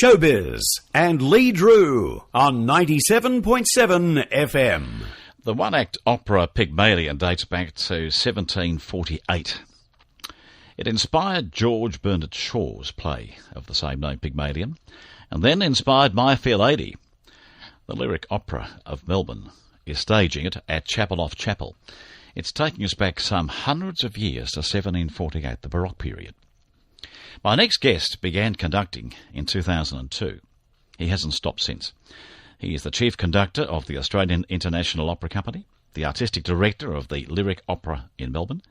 Showbiz and Lee Drew on 97.7 FM. The one-act opera Pygmalion dates back to 1748. It inspired George Bernard Shaw's play of the same name, Pygmalion, and then inspired My Fair Lady. The Lyric Opera of Melbourne is staging it at Chapel Off Chapel. It's taking us back some hundreds of years to 1748, the Baroque period. My next guest began conducting in 2002. He hasn't stopped since. He is the chief conductor of the Australian International Opera Company, the artistic director of the Lyric Opera in Melbourne.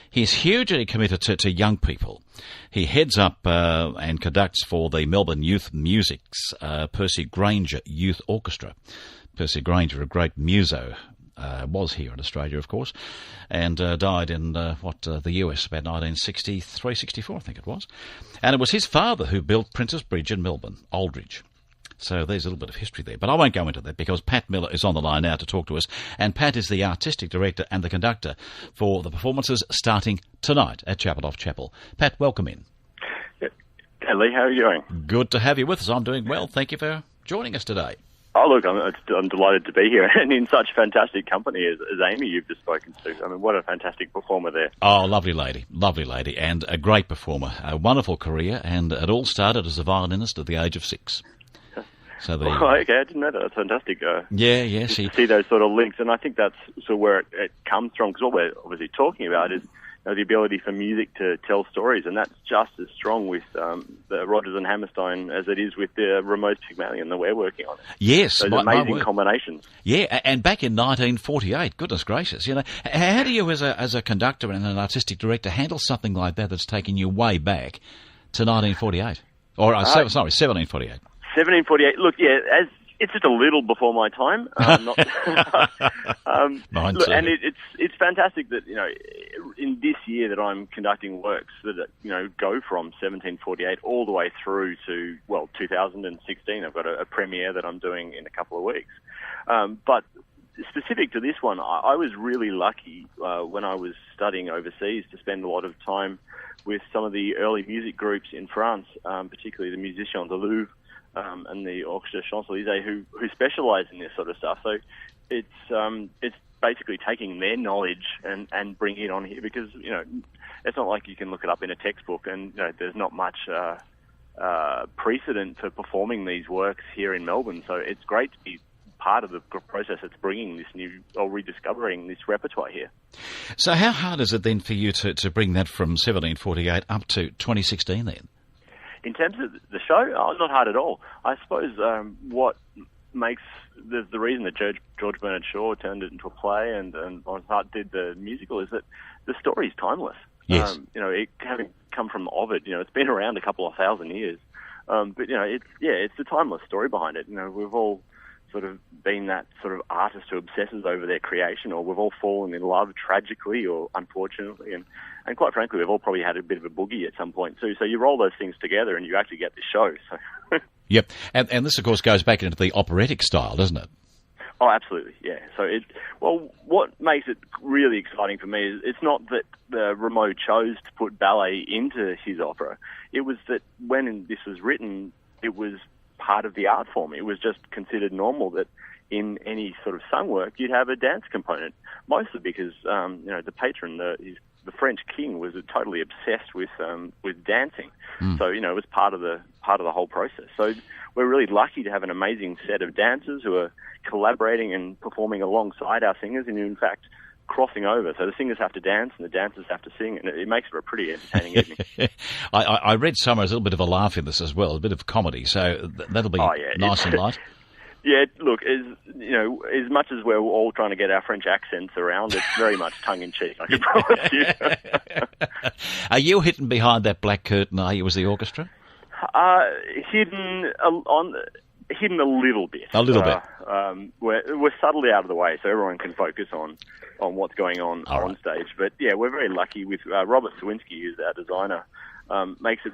He's hugely committed to young people. He heads up and conducts for the Melbourne Youth Music's Percy Grainger Youth Orchestra. Percy Grainger, a great muso, was here in Australia, of course, and died in, the US, about 1963, 64, I think it was. And it was his father who built Princess Bridge in Melbourne, Aldridge. So there's a little bit of history there. But I won't go into that because Pat Miller is on the line now to talk to us. And Pat is the artistic director and the conductor for the performances starting tonight at Chapel Off Chapel. Pat, welcome in. Hey, Lee, how are you doing? Good to have you with us. I'm doing well. Thank you for joining us today. Oh, look, I'm delighted to be here and in such fantastic company as Amy you've just spoken to. I mean, what a fantastic performer there. Oh, lovely lady, and a great performer. A wonderful career, and it all started as a violinist at the age of 6. So okay, I didn't know that. That's fantastic. Yeah. See those sort of links, and I think that's sort of where it comes from, because what we're obviously talking about is the ability for music to tell stories, and that's just as strong with the Rodgers and Hammerstein as it is with the Rameau's Pygmalion that we're working on. Yes, those amazing combinations. Yeah, and back in 1948, goodness gracious, how do you, as a conductor and an artistic director, handle something like that that's taking you way back to 1948? Or, 1748. 1748. Look, it's just a little before my time. Mine look, too. and it's fantastic that in this year that I'm conducting works that go from 1748 all the way through to 2016. I've got a premiere that I'm doing in a couple of weeks. But specific to this one, I was really lucky when I was studying overseas to spend a lot of time with some of the early music groups in France, particularly the Musiciens de Louvre. And the Orchestre Champs-Élysées, who specialise in this sort of stuff. So it's basically taking their knowledge and bringing it on here, because it's not like you can look it up in a textbook, and there's not much precedent for performing these works here in Melbourne. So it's great to be part of the process that's bringing this new, or rediscovering this repertoire here. So how hard is it then for you to bring that from 1748 up to 2016 then? In terms of the show, not hard at all. I suppose what makes the reason that George Bernard Shaw turned it into a play and did the musical is that the story is timeless. Yes. It having come from Ovid, it's been around a couple of thousand years. But it's the timeless story behind it. We've all sort of been that sort of artist who obsesses over their creation, or we've all fallen in love tragically or unfortunately, and quite frankly, we've all probably had a bit of a boogie at some point too. So you roll those things together and you actually get this show. So. Yep, and this of course goes back into the operatic style, doesn't it? Oh, absolutely, yeah. So what makes it really exciting for me is it's not that Rameau chose to put ballet into his opera. It was that when this was written, it was part of the art form. It was just considered normal that in any sort of sung work you'd have a dance component, mostly because the patron, the French king, was totally obsessed with dancing. So it was part of the whole process. So we're really lucky to have an amazing set of dancers who are collaborating and performing alongside our singers, and in fact crossing over. So the singers have to dance and the dancers have to sing, and it makes for a pretty entertaining evening. I read somewhere there's a little bit of a laugh in this as well, a bit of comedy, so that'll be nice and light. Yeah, look, as much as we're all trying to get our French accents around, it's very much tongue-in-cheek, I can promise you. Are you hidden behind that black curtain, are you, as the orchestra? Hidden a little bit. A little bit. We're subtly out of the way, so everyone can focus on what's going on right. Stage. But yeah, we're very lucky with Robert Sawinski, who's our designer, makes it.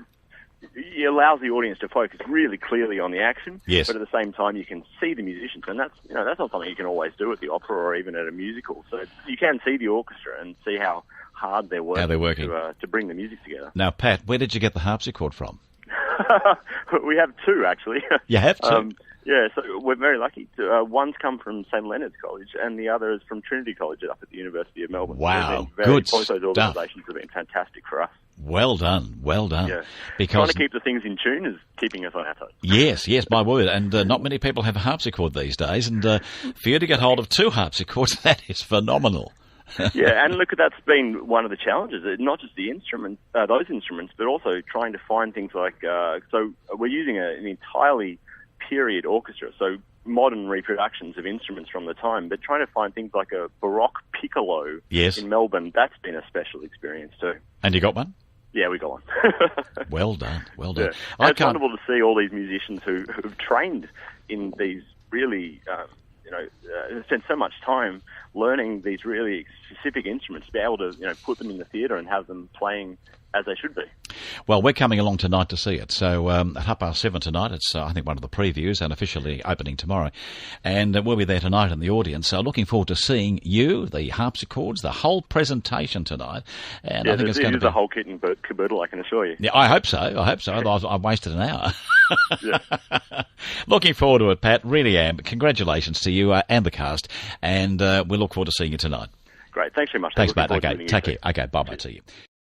He allows the audience to focus really clearly on the action, yes. But at the same time you can see the musicians, and that's not something you can always do at the opera or even at a musical. So you can see the orchestra and see how hard they're working, to bring the music together. Now, Pat, where did you get the harpsichord from? We have two, actually. You have two? Yeah, so we're very lucky. One's come from St Leonard's College, and the other is from Trinity College up at the University of Melbourne. Wow, both stuff. those organisations have been fantastic for us. Well done, well done. Yeah. Because trying to keep the things in tune is keeping us on our toes. Yes, my word. And not many people have a harpsichord these days, and for you to get hold of two harpsichords, that is phenomenal. Yeah, and look, that's been one of the challenges. Not just the instruments, those instruments, but also trying to find things like. So we're using an entirely period orchestra, so modern reproductions of instruments from the time, but trying to find things like a Baroque piccolo in Melbourne, that's been a special experience too. And you got one? Yeah, we got one. Well done, well done. Yeah. It's wonderful to see all these musicians who've trained in these really, spent so much time learning these really specific instruments to be able to, put them in the theatre and have them playing as they should be. Well, we're coming along tonight to see it. So at 7:30 tonight, it's I think one of the previews and officially opening tomorrow. And we'll be there tonight in the audience. So looking forward to seeing you, the harpsichords, the whole presentation tonight. And I think it's going to be the whole kit and caboodle, I can assure you. Yeah, I hope so. Otherwise, I've wasted an hour. Yeah. Looking forward to it, Pat. Really am. Congratulations to you and the cast. And we look forward to seeing you tonight. Great. Thanks very much. Thanks, Pat. Okay, take care. Okay, bye-bye to you.